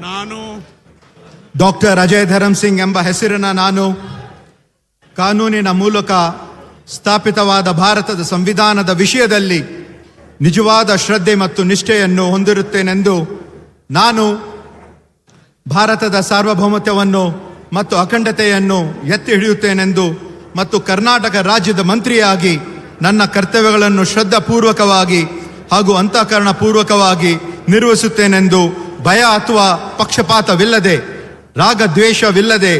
ನಾನು ಡಾಕ್ಟರ್ ಅಜಯ್ ಧರಮ್ ಸಿಂಗ್ ಎಂಬ ಹೆಸರಿನ ನಾನು ಕಾನೂನಿನ ಮೂಲಕ ಸ್ಥಾಪಿತವಾದ ಭಾರತದ ಸಂವಿಧಾನದ ವಿಷಯದಲ್ಲಿ ನಿಜವಾದ ಶ್ರದ್ಧೆ ಮತ್ತು ನಿಷ್ಠೆಯನ್ನು ಹೊಂದಿರುತ್ತೇನೆಂದು ನಾನು ಭಾರತದ ಸಾರ್ವಭೌಮತ್ವವನ್ನು ಮತ್ತು ಅಖಂಡತೆಯನ್ನು ಎತ್ತಿ ಹಿಡಿಯುತ್ತೇನೆಂದು ಮತ್ತು ಕರ್ನಾಟಕ ರಾಜ್ಯದ ಮಂತ್ರಿಯಾಗಿ ನನ್ನ ಕರ್ತವ್ಯಗಳನ್ನು ಶ್ರದ್ಧಾಪೂರ್ವಕವಾಗಿ ಹಾಗೂ ಅಂತಃಕರಣಪೂರ್ವಕವಾಗಿ ನಿರ್ವಹಿಸುತ್ತೇನೆಂದು ಭಯ ಅಥವಾ ಪಕ್ಷಪಾತವಿಲ್ಲದೆ ರಾಗದ್ವೇಷವಿಲ್ಲದೆ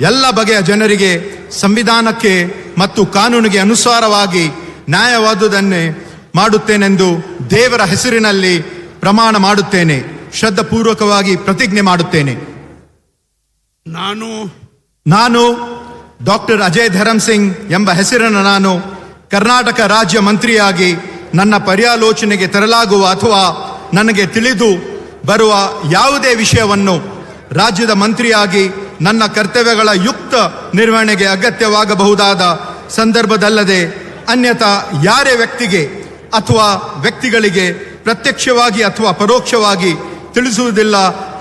ಎಲ್ಲ ಬಗೆಯ ಜನರಿಗೆ ಸಂವಿಧಾನಕ್ಕೆ ಮತ್ತು ಕಾನೂನಿಗೆ ಅನುಸಾರವಾಗಿ ನ್ಯಾಯವಾದುದನ್ನೇ ಮಾಡುತ್ತೇನೆಂದು ದೇವರ ಹೆಸರಿನಲ್ಲಿ ಪ್ರಮಾಣ ಮಾಡುತ್ತೇನೆ. ಶ್ರದ್ಧಾಪೂರ್ವಕವಾಗಿ ಪ್ರತಿಜ್ಞೆ ಮಾಡುತ್ತೇನೆ. ನಾನು ಡಾಕ್ಟರ್ ಅಜಯ್ ಧರಮ್ ಸಿಂಗ್ ಎಂಬ ಹೆಸರಿನ ನಾನು ಕರ್ನಾಟಕ ರಾಜ್ಯ ಮಂತ್ರಿಯಾಗಿ ನನ್ನ ಪರ್ಯಾಲೋಚನೆಗೆ ತರಲಾಗುವ ಅಥವಾ ನನಗೆ ತಿಳಿದು ಬರುವ ಯಾವುದೇ ವಿಷಯವನ್ನು ರಾಜ್ಯದ ಮಂತ್ರಿಯಾಗಿ ನನ್ನ ಕರ್ತವ್ಯಗಳ ಯುಕ್ತ ನಿರ್ವಹಣೆಗೆ ಅಗತ್ಯವಾಗಬಹುದಾದ ಸಂದರ್ಭದಲ್ಲದೆ ಅನ್ಯಥಾ ಯಾರೇ ವ್ಯಕ್ತಿಗೆ ಅಥವಾ ವ್ಯಕ್ತಿಗಳಿಗೆ ಪ್ರತ್ಯಕ್ಷವಾಗಿ ಅಥವಾ ಪರೋಕ್ಷವಾಗಿ ತಿಳಿಸುವುದಿಲ್ಲ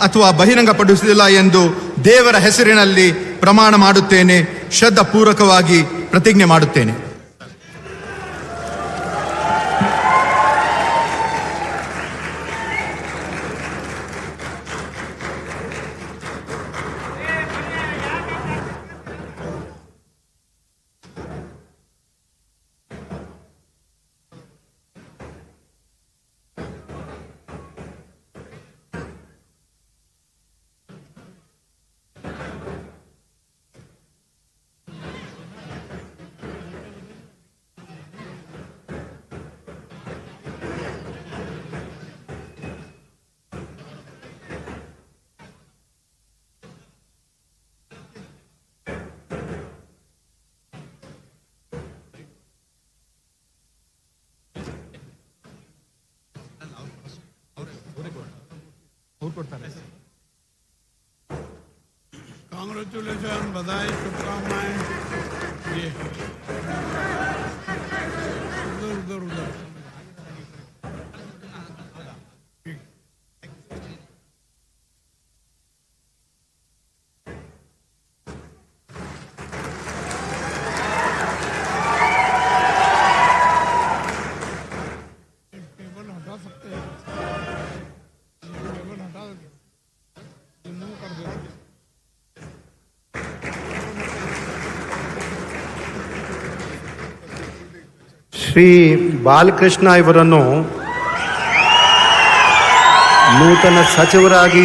ಅಥವಾ ಬಹಿರಂಗಪಡಿಸುವುದಿಲ್ಲ ಎಂದು ದೇವರ ಹೆಸರಿನಲ್ಲಿ ಪ್ರಮಾಣ ಮಾಡುತ್ತೇನೆ. ಶ್ರದ್ಧಾಪೂರ್ವಕವಾಗಿ ಪ್ರತಿಜ್ಞೆ ಮಾಡುತ್ತೇನೆ. कांग्रेचुलेशन, बधाई, शुभकामनाएं. ये उधर उधर टेबल हटा सकते हैं. टेबल हटा रिमूव कर देते. ಶ್ರೀ ಬಾಲಕೃಷ್ಣ ಇವರನ್ನು ನೂತನ ಸಚಿವರಾಗಿ